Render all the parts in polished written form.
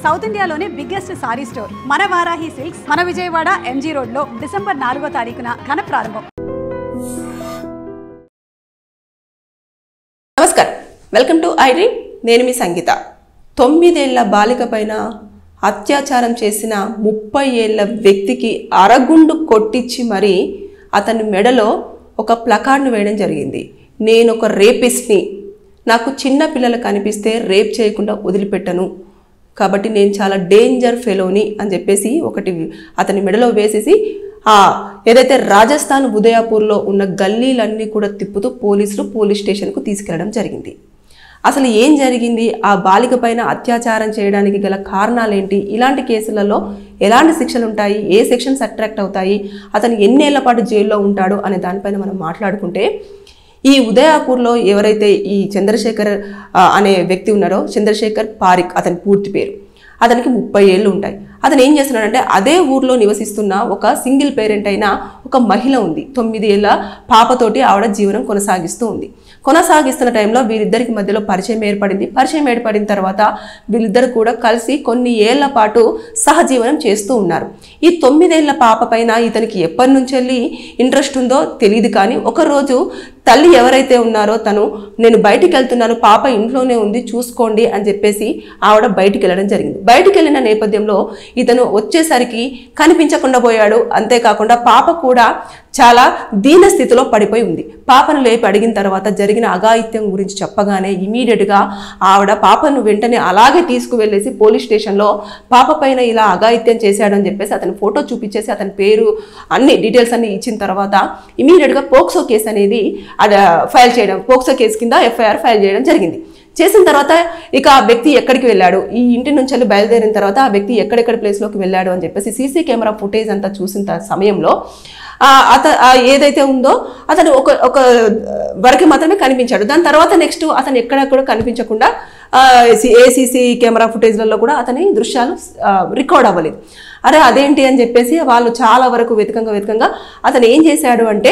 South ఇండియాలోనే biggest sorry store మన Varahi silks మన విజయవాడ ఎంజీ రోడ్ లో డిసెంబర్ 4వ తారీఖున ఘన ప్రారంభం. నమస్కారం, వెల్కమ్ టు ఐ డ్రీమ్. నేను మీ సంగీత. 9 ఏళ్ల బాలిక పైన అత్యాచారం చేసిన 30 ఏళ్ల వ్యక్తికి అరగుండు కొట్టించి మరి అతని మెడలో ఒక ప్లకార్డ్ను వేయడం జరిగింది. నేను ఒక రేపిస్ట్ని, నాకు చిన్న పిల్లలు కనిపిస్తే రేప్ చేయకుండా వదిలిపెట్టను, కాబట్టి నేను చాలా డేంజర్ ఫెలోని అని చెప్పేసి ఒకటి అతని మెడలో వేసేసి ఏదైతే రాజస్థాన్ ఉదయపూర్లో ఉన్న గల్లీలన్నీ కూడా తిప్పుతూ పోలీసులు పోలీస్ స్టేషన్కు తీసుకెళ్లడం జరిగింది. అసలు ఏం జరిగింది, ఆ బాలిక పైన అత్యాచారం చేయడానికి గల కారణాలేంటి, ఇలాంటి కేసులలో ఎలాంటి శిక్షలు ఉంటాయి, ఏ సెక్షన్స్ అట్రాక్ట్ అవుతాయి, అతను ఎన్నేళ్ల పాటు జైల్లో ఉంటాడు అనే దానిపైన మనం మాట్లాడుకుంటే, ఈ ఉదయపూర్లో ఎవరైతే ఈ చంద్రశేఖర్ అనే వ్యక్తి ఉన్నారో, చంద్రశేఖర్ పారిక్ అతని పూర్తి పేరు, అతనికి 30 ఏళ్ళు ఉంటాయి. అతను ఏం చేస్తున్నాడంటే అదే ఊర్లో నివసిస్తున్న ఒక సింగిల్ పేరెంట్ అయిన ఒక మహిళ ఉంది. 9 ఏళ్ల పాపతోటి ఆవిడ జీవనం కొనసాగిస్తూ ఉంది. కొనసాగిస్తున్న టైంలో వీరిద్దరికి మధ్యలో పరిచయం ఏర్పడింది. పరిచయం ఏర్పడిన తర్వాత వీళ్ళిద్దరు కూడా కలిసి కొన్ని ఏళ్ల పాటు సహజీవనం చేస్తూ ఉన్నారు. ఈ 9 ఏళ్ల పాప పైన ఇతనికి ఎప్పటి నుంచి వెళ్ళి ఇంట్రెస్ట్ ఉందో తెలియదు, కానీ ఒకరోజు తల్లి ఎవరైతే ఉన్నారో తను, నేను బయటికి వెళ్తున్నాను, పాప ఇంట్లోనే ఉంది చూసుకోండి అని చెప్పేసి ఆవిడ బయటికి వెళ్ళడం జరిగింది. బయటికి వెళ్ళిన నేపథ్యంలో ఇతను వచ్చేసరికి కనిపించకుండా పోయాడు. అంతేకాకుండా పాప కూడా చాలా దీన స్థితిలో పడిపోయి ఉంది. పాపను లేపి అడిగిన తర్వాత జరిగిన అఘాయిత్యం గురించి చెప్పగానే ఇమీడియట్గా ఆవిడ పాపను వెంటనే అలాగే తీసుకువెళ్ళేసి పోలీస్ స్టేషన్లో పాప పైన ఇలా అఘాయిత్యం చేశాడని చెప్పేసి అతని ఫోటో చూపించేసి అతని పేరు అన్ని డీటెయిల్స్ అన్ని ఇచ్చిన తర్వాత ఇమీడియట్గా పోక్సో కేసు అనేది ఫైల్ చేయడం, పోక్సో కేసు కింద ఎఫ్ఐఆర్ ఫైల్ చేయడం జరిగింది. చేసిన తర్వాత ఇక ఆ వ్యక్తి ఎక్కడికి వెళ్ళాడు, ఈ ఇంటి నుంచి వెళ్ళి బయలుదేరిన తర్వాత ఆ వ్యక్తి ఎక్కడెక్కడ ప్లేస్లోకి వెళ్ళాడు అని చెప్పేసి సీసీ కెమెరా ఫుటేజ్ అంతా చూసిన సమయంలో ఏదైతే ఉందో అతను ఒక వరకు మాత్రమే కనిపించాడు. దాని తర్వాత నెక్స్ట్ అతను ఎక్కడెక్కడ కనిపించకుండా ఏసీసీ కెమెరా ఫుటేజ్లలో కూడా అతని దృశ్యాలు రికార్డ్ అవ్వలేదు. అరే అదేంటి అని చెప్పేసి వాళ్ళు చాలా వరకు వెతకంగా అతను ఏం చేశాడు అంటే,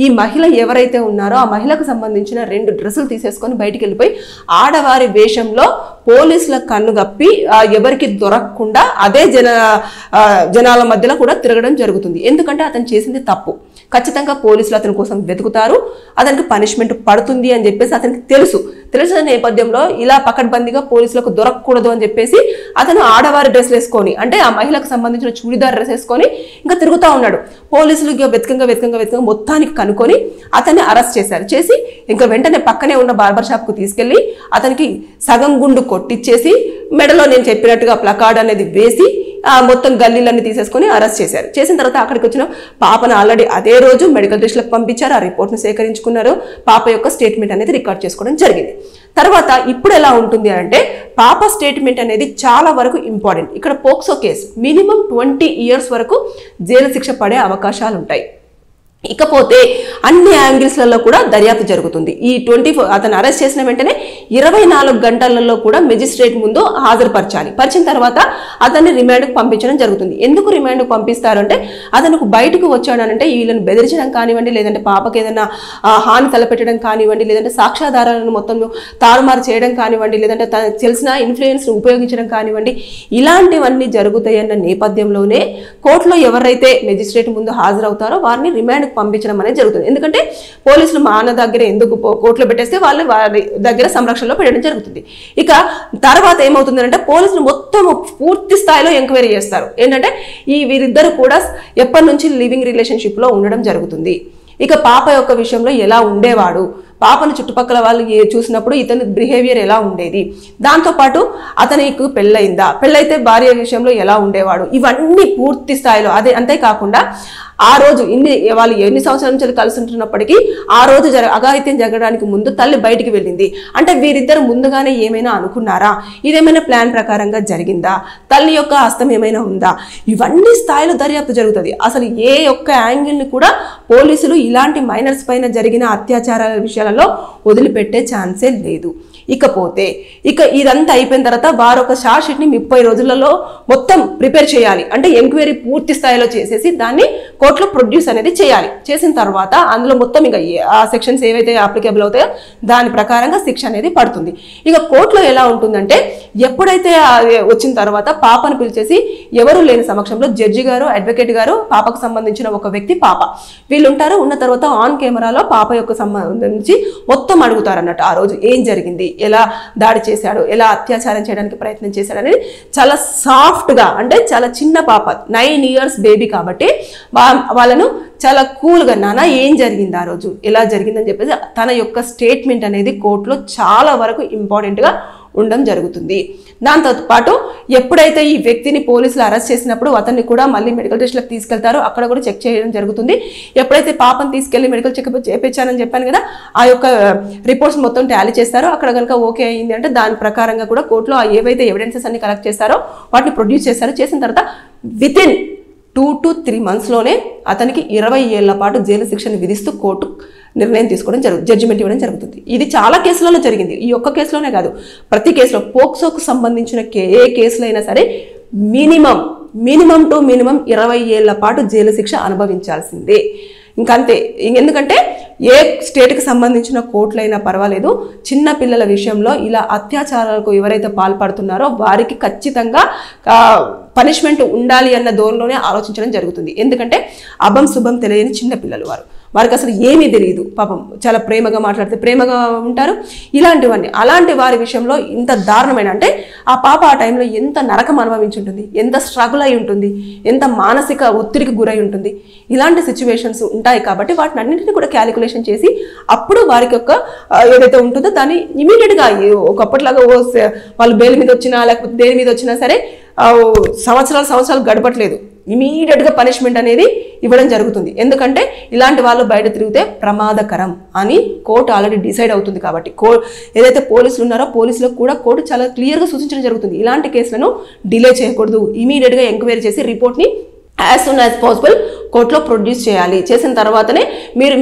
ఈ మహిళ ఎవరైతే ఉన్నారో ఆ మహిళకు సంబంధించిన 2 డ్రెస్సులు తీసేసుకొని బయటికి వెళ్ళిపోయి ఆడవారి వేషంలో పోలీసుల కన్నుగప్పి ఎవరికి దొరకకుండా అదే జనాల మధ్యలో కూడా తిరగడం జరుగుతుంది. ఎందుకంటే అతను చేసింది తప్పు, ఖచ్చితంగా పోలీసులు అతని కోసం వెతుకుతారు, అతనికి పనిష్మెంట్ పడుతుంది అని చెప్పేసి అతనికి తెలిసిన నేపథ్యంలో ఇలా పకడ్బందీగా పోలీసులకు దొరకకూడదు అని చెప్పేసి అతను ఆడవారి డ్రెస్ వేసుకొని, అంటే ఆ మహిళకు సంబంధించిన చూడిదార్ డ్రెస్ వేసుకొని ఇంకా తిరుగుతూ ఉన్నాడు. పోలీసులు వెతకంగా మొత్తానికి కనుక్కొని అతన్ని అరెస్ట్ చేశారు. చేసి ఇంకా వెంటనే పక్కనే ఉన్న బార్బర్ షాప్కు తీసుకెళ్లి అతనికి సగం గుండు కొట్టించేసి మెడలో నేను చెప్పినట్టుగా ప్లకార్డ్ అనేది వేసి మొత్తం గల్లీలన్నీ తీసేసుకొని అరెస్ట్ చేశారు. చేసిన తర్వాత అక్కడికి వచ్చిన పాపను ఆల్రెడీ అదే రోజు మెడికల్ టెస్ట్లకు పంపించారు. ఆ రిపోర్ట్ను సేకరించుకున్నారు. పాప యొక్క స్టేట్మెంట్ అనేది రికార్డ్ చేసుకోవడం జరిగింది. తర్వాత ఇప్పుడు ఎలా ఉంటుంది అంటే, పాప స్టేట్మెంట్ అనేది చాలా వరకు ఇంపార్టెంట్. ఇక్కడ పోక్సో కేసు మినిమం 20 years వరకు జైలు శిక్ష పడే అవకాశాలు ఉంటాయి. ఇకపోతే అన్ని యాంగిల్స్లలో కూడా దర్యాప్తు జరుగుతుంది. ఈ అతను అరెస్ట్ చేసిన వెంటనే 24 గంటలలో కూడా మెజిస్ట్రేట్ ముందు హాజరుపరచాలి. పరిచిన తర్వాత అతన్ని రిమాండ్కు పంపించడం జరుగుతుంది. ఎందుకు రిమాండ్కు పంపిస్తారంటే, అతనికి బయటకు వచ్చాడనంటే వీళ్ళని బెదిరించడం కానివ్వండి, లేదంటే పాపకి ఏదైనా హాని తలపెట్టడం కానివ్వండి, లేదంటే సాక్ష్యాధారాలను మొత్తం తారుమారు చేయడం కానివ్వండి, లేదంటే తనకు తెలిసిన ఇన్ఫ్లుయెన్స్ను ఉపయోగించడం కానివ్వండి, ఇలాంటివన్నీ జరుగుతాయన్న నేపథ్యంలోనే కోర్టులో ఎవరైతే మెజిస్ట్రేట్ ముందు హాజరవుతారో వారిని రిమాండ్ పంపించడం అనేది జరుగుతుంది. ఎందుకంటే పోలీసులు మా అన్న దగ్గర ఎందుకు కోర్టులో పెట్టేస్తే వాళ్ళు వారి దగ్గర సంరక్షణలో పెట్టడం జరుగుతుంది. ఇక తర్వాత ఏమవుతుందంటే, పోలీసులు మొత్తం పూర్తి స్థాయిలో ఎంక్వైరీ చేస్తారు. ఏంటంటే వీరిద్దరు కూడా ఎప్పటి నుంచి లివింగ్ రిలేషన్షిప్లో ఉండడం జరుగుతుంది, ఇక పాప యొక్క విషయంలో ఎలా ఉండేవాడు, పాపను చుట్టుపక్కల వాళ్ళు చూసినప్పుడు ఇతని బిహేవియర్ ఎలా ఉండేది, దాంతోపాటు అతనికి పెళ్ళయిందా, పెళ్ళైతే భార్య విషయంలో ఎలా ఉండేవాడు, ఇవన్నీ పూర్తి స్థాయిలో అంతేకాకుండా ఆ రోజు వాళ్ళు ఎన్ని సంవత్సరాల నుంచి కలిసి ఉంటున్నప్పటికీ ఆ రోజు అఘాయిత్యం జరగడానికి ముందు తల్లి బయటికి వెళ్ళింది అంటే వీరిద్దరు ముందుగానే ఏమైనా అనుకున్నారా, ఇదేమైనా ప్లాన్ ప్రకారంగా జరిగిందా, తల్లి యొక్క హస్తం ఏమైనా ఉందా, ఇవన్నీ స్థాయిలో దర్యాప్తు జరుగుతుంది. అసలు ఏ ఒక్క యాంగిల్ని కూడా పోలీసులు ఇలాంటి మైనర్స్ పైన జరిగిన అత్యాచారాల విషయాలలో వదిలిపెట్టే ఛాన్సే లేదు. ఇకపోతే ఇదంతా అయిపోయిన తర్వాత వారు ఒక షార్ట్ షీట్ని 30 రోజులలో మొత్తం ప్రిపేర్ చేయాలి. అంటే ఎంక్వైరీ పూర్తి స్థాయిలో చేసేసి దాన్ని కోర్టులో ప్రొడ్యూస్ అనేది చేయాలి. చేసిన తర్వాత అందులో మొత్తం ఇంకా ఆ సెక్షన్స్ ఏవైతే అప్లికేబుల్ అవుతాయో దాని ప్రకారంగా శిక్ష అనేది పడుతుంది. ఇక కోర్టులో ఎలా ఉంటుందంటే ఎప్పుడైతే వచ్చిన తర్వాత పాపను పిలిచేసి ఎవరు లేని సమక్షంలో జడ్జి గారు, అడ్వకేట్ గారు, పాపకు సంబంధించిన ఒక వ్యక్తి పాప వీళ్ళు ఉంటారు. ఉన్న తర్వాత ఆన్ కెమెరాలో పాప యొక్క సంబంధించి మొత్తం అడుగుతారు అన్నట్టు. ఆ రోజు ఏం జరిగింది, ఎలా దాడి చేశాడు, ఎలా అత్యాచారం చేయడానికి ప్రయత్నం చేశాడు అనేది చాలా సాఫ్ట్గా, అంటే చాలా చిన్న పాప 9 years బేబీ కాబట్టి వాళ్ళను చాలా కూల్గా నాన్న ఏం జరిగింది ఆ రోజు, ఎలా జరిగిందని చెప్పేసి తన యొక్క స్టేట్మెంట్ అనేది కోర్టులో చాలా వరకు ఇంపార్టెంట్గా ఉండడం జరుగుతుంది. దాంతో పాటు ఎప్పుడైతే ఈ వ్యక్తిని పోలీసులు అరెస్ట్ చేసినప్పుడు అతన్ని కూడా మళ్ళీ మెడికల్ టెస్ట్లకు తీసుకెళ్తారు. అక్కడ కూడా చెక్ చేయడం జరుగుతుంది. ఎప్పుడైతే పాపను తీసుకెళ్లి మెడికల్ చెకప్ చేయించానని చెప్పాను కదా, ఆ యొక్క రిపోర్ట్స్ మొత్తం టాలీ చేస్తారో అక్కడ కనుక ఓకే అయింది అంటే దాని ప్రకారంగా కూడా కోర్టులో ఏవైతే ఎవిడెన్సెస్ అన్ని కలెక్ట్ చేస్తారో వాటిని ప్రొడ్యూస్ చేస్తారో. చేసిన తర్వాత వితిన్ 2 to 3 monthsలోనే అతనికి 20 ఏళ్ల పాటు జైలు శిక్షను విధిస్తూ కోర్టు నిర్ణయం తీసుకోవడం జడ్జిమెంట్ ఇవ్వడం జరుగుతుంది. ఇది చాలా కేసులలో జరిగింది. ఈ ఒక్క కేసులోనే కాదు, ప్రతి కేసులో పోక్సోకు సంబంధించిన ఏ కేసులో అయినా సరే మినిమం టు మినిమం 20 ఏళ్ల పాటు జైలు శిక్ష అనుభవించాల్సిందే. ఇంకంతే. ఎందుకంటే ఏ స్టేట్కి సంబంధించిన కోర్టులైనా పర్వాలేదు, చిన్న పిల్లల విషయంలో ఇలా అత్యాచారాలకు ఎవరైతే పాల్పడుతున్నారో వారికి ఖచ్చితంగా పనిష్మెంట్ ఉండాలి అన్న ధోరణిలోనే ఆలోచించడం జరుగుతుంది. ఎందుకంటే అభం శుభం తెలియని చిన్న పిల్లలు వారికి అసలు ఏమీ తెలియదు. పాపం చాలా ప్రేమగా మాట్లాడితే ప్రేమగా ఉంటారు. ఇలాంటివన్నీ అలాంటి వారి విషయంలో ఇంత దారుణమైన, అంటే ఆ పాప ఆ టైంలో ఎంత నరకం అనుభవించి ఉంటుంది, ఎంత స్ట్రగుల్ అయి ఉంటుంది, ఎంత మానసిక ఒత్తిడికి గురై ఉంటుంది. ఇలాంటి సిచ్యువేషన్స్ ఉంటాయి కాబట్టి వాటిని అన్నింటినీ కూడా క్యాలిక్యులేషన్ చేసి అప్పుడు వారికి యొక్క ఏదైతే ఉంటుందో దాన్ని ఇమీడియట్గా ఒకప్పటిలాగా వాళ్ళు బెయిల్ మీద వచ్చినా లేకపోతే దేని మీద వచ్చినా సరే సంవత్సరాలు గడపట్లేదు. ఇమీడియట్గా పనిష్మెంట్ అనేది ఇవ్వడం జరుగుతుంది. ఎందుకంటే ఇలాంటి వాళ్ళు బయట తిరిగితే ప్రమాదకరం అని కోర్టు ఆల్రెడీ డిసైడ్ అవుతుంది. కాబట్టి ఏదైతే పోలీసులు ఉన్నారో పోలీసులకు కూడా కోర్టు చాలా క్లియర్గా సూచించడం జరుగుతుంది. ఇలాంటి కేసులను డిలే చేయకూడదు, ఇమీడియట్గా ఎంక్వైరీ చేసి రిపోర్ట్ని యాజ్ సూన్ యాజ్ పాసిబుల్ కోర్టులో ప్రొడ్యూస్ చేయాలి. చేసిన తర్వాతనే మీరు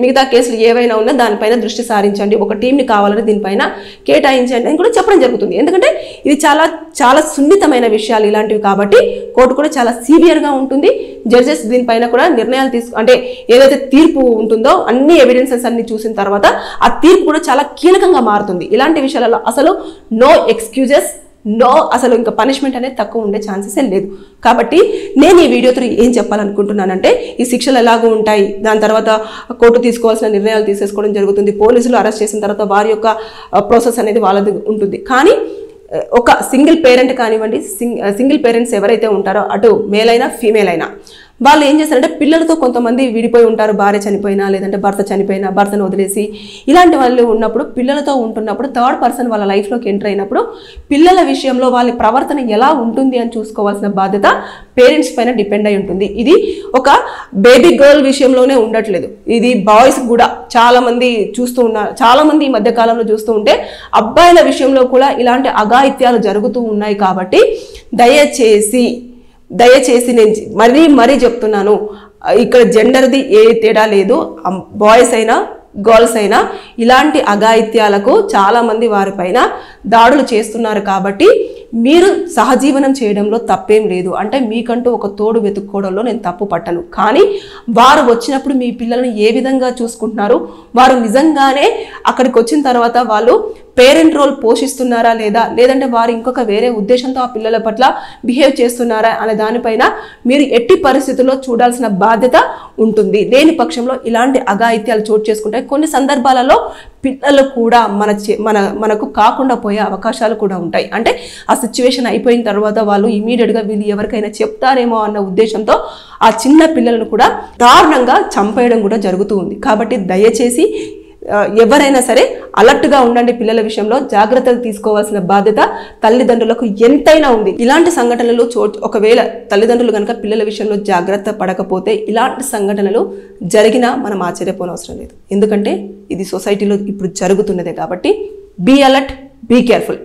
మిగతా కేసులు ఏవైనా ఉన్నా దానిపైన దృష్టి సారించండి, ఒక టీంని కావాలని దీనిపైన కేటాయించండి అని కూడా చెప్పడం జరుగుతుంది. ఎందుకంటే ఇది చాలా చాలా సున్నితమైన విషయాలు ఇలాంటివి కాబట్టి కోర్టు కూడా చాలా సీవియర్గా ఉంటుంది. జడ్జెస్ దీనిపైన కూడా నిర్ణయాలు అంటే ఏదైతే తీర్పు ఉంటుందో అన్ని ఎవిడెన్సెస్ అన్ని చూసిన తర్వాత ఆ తీర్పు కూడా చాలా కీలకంగా మారుతుంది. ఇలాంటి విషయాలలో అసలు నో ఎక్స్క్యూజెస్, అసలు ఇంకా పనిష్మెంట్ అనేది తక్కువ ఉండే ఛాన్సెస్ లేదు. కాబట్టి నేను ఈ వీడియోతో ఏం చెప్పాలనుకుంటున్నానంటే ఈ శిక్షలు ఎలాగో ఉంటాయి, దాని తర్వాత కోర్టు తీసుకోవాల్సిన నిర్ణయాలు తీసేసుకోవడం జరుగుతుంది. పోలీసులు అరెస్ట్ చేసిన తర్వాత వారి యొక్క ప్రాసెస్ అనేది వాళ్ళది ఉంటుంది. కానీ ఒక సింగిల్ పేరెంట్ కానివ్వండి, సింగిల్ పేరెంట్స్ ఎవరైతే ఉంటారో అటు మేల్ అయినా ఫీమేల్ అయినా వాళ్ళు ఏం చేస్తారంటే పిల్లలతో కొంతమంది విడిపోయి ఉంటారు, భార్య చనిపోయినా లేదంటే భర్త చనిపోయినా, భర్తను వదిలేసి ఇలాంటి వాళ్ళు ఉన్నప్పుడు పిల్లలతో ఉంటున్నప్పుడు థర్డ్ పర్సన్ వాళ్ళ లైఫ్లోకి ఎంటర్ అయినప్పుడు పిల్లల విషయంలో వాళ్ళ ప్రవర్తన ఎలా ఉంటుంది అని చూసుకోవాల్సిన బాధ్యత పేరెంట్స్ పైన డిపెండ్ అయి ఉంటుంది. ఇది ఒక బేబీ గర్ల్ విషయంలోనే ఉండట్లేదు, ఇది బాయ్స్ కూడా చాలామంది చూస్తూ ఉన్నారు. చాలామంది ఈ మధ్య కాలంలో చూస్తూ ఉంటే అబ్బాయిల విషయంలో కూడా ఇలాంటి అఘాయిత్యాలు జరుగుతూ ఉన్నాయి. కాబట్టి దయచేసి నేను మరీ చెప్తున్నాను, ఇక్కడ జెండర్ది ఏ తేడా లేదు. బాయ్స్ అయినా గర్ల్స్ అయినా ఇలాంటి అఘాయిత్యాలకు చాలామంది వారిపైన దాడులు చేస్తున్నారు. కాబట్టి మీరు సహజీవనం చేయడంలో తప్పేం లేదు. అంటే మీకంటూ ఒక తోడు వెతుక్కోవడంలో నేను తప్పు పట్టను. కానీ వారు వచ్చినప్పుడు మీ పిల్లల్ని ఏ విధంగా చూసుకుంటున్నారు, వారు నిజంగానే అక్కడికి వచ్చిన తర్వాత వాళ్ళు పేరెంట్ రోల్ పోషిస్తున్నారా లేదంటే వారు ఇంకొక వేరే ఉద్దేశంతో ఆ పిల్లల పట్ల బిహేవ్ చేస్తున్నారా అనే దానిపైన మీరు ఎట్టి పరిస్థితుల్లో చూడాల్సిన బాధ్యత ఉంటుంది. లేని పక్షంలో ఇలాంటి అఘాయిత్యాలు చోటు చేసుకుంటాయి. కొన్ని సందర్భాలలో పిల్లలు కూడా మనకు కాకుండా పోయే అవకాశాలు కూడా ఉంటాయి. అంటే ఆ సిచ్యువేషన్ అయిపోయిన తర్వాత వాళ్ళు ఇమీడియట్గా వీళ్ళు ఎవరికైనా చెప్తారేమో అన్న ఉద్దేశంతో ఆ చిన్న పిల్లలను కూడా దారుణంగా చంపేయడం కూడా జరుగుతూ ఉంది. కాబట్టి దయచేసి ఎవరైనా సరే అలర్ట్గా ఉండండి. పిల్లల విషయంలో జాగ్రత్తలు తీసుకోవాల్సిన బాధ్యత తల్లిదండ్రులకు ఎంతైనా ఉంది. ఇలాంటి సంఘటనలు ఒకవేళ తల్లిదండ్రులు కనుక పిల్లల విషయంలో జాగ్రత్త పడకపోతే ఇలాంటి సంఘటనలు జరిగినా మనం ఆశ్చర్యపోనవసరం లేదు. ఎందుకంటే ఇది సొసైటీలో ఇప్పుడు జరుగుతున్నదే. కాబట్టి బీ అలర్ట్, బీ కేర్ఫుల్.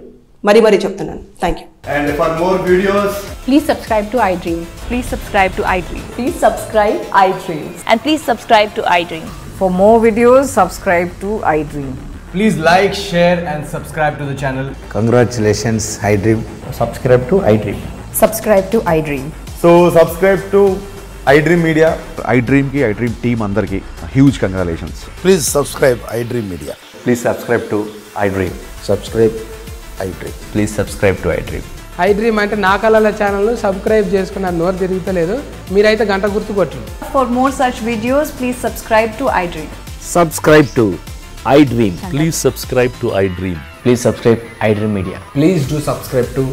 మరీ చెప్తున్నాను. Thank you. And for more videos, Please subscribe to iDream. Please subscribe to iDream. Please subscribe iDream. And please subscribe to iDream. For more videos, subscribe to iDream. please like, share and subscribe to the channel. Congratulations, iDream. Subscribe to iDream. Subscribe to iDream. So subscribe to iDream Media. iDream ki iDream team andarki huge congratulations. Please subscribe iDream Media. Please subscribe to iDream. Subscribe iDream. Please subscribe to iDream. iDream అంటే నా కళల ఛానల్ను subscribe చేసుకున్న నోరు తిరుగుతలేదు మీరైతే గంట గుర్తు కొట్టండి. For more such videos, please subscribe to iDream. Subscribe to iDream. Please subscribe to iDream. Please subscribe iDream Media. Please do subscribe to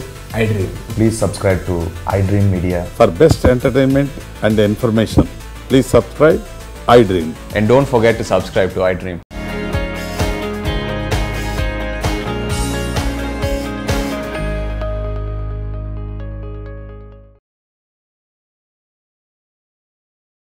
iDream. Please subscribe to iDream Media. For best entertainment and information, please subscribe iDream. And don't forget to subscribe to iDream.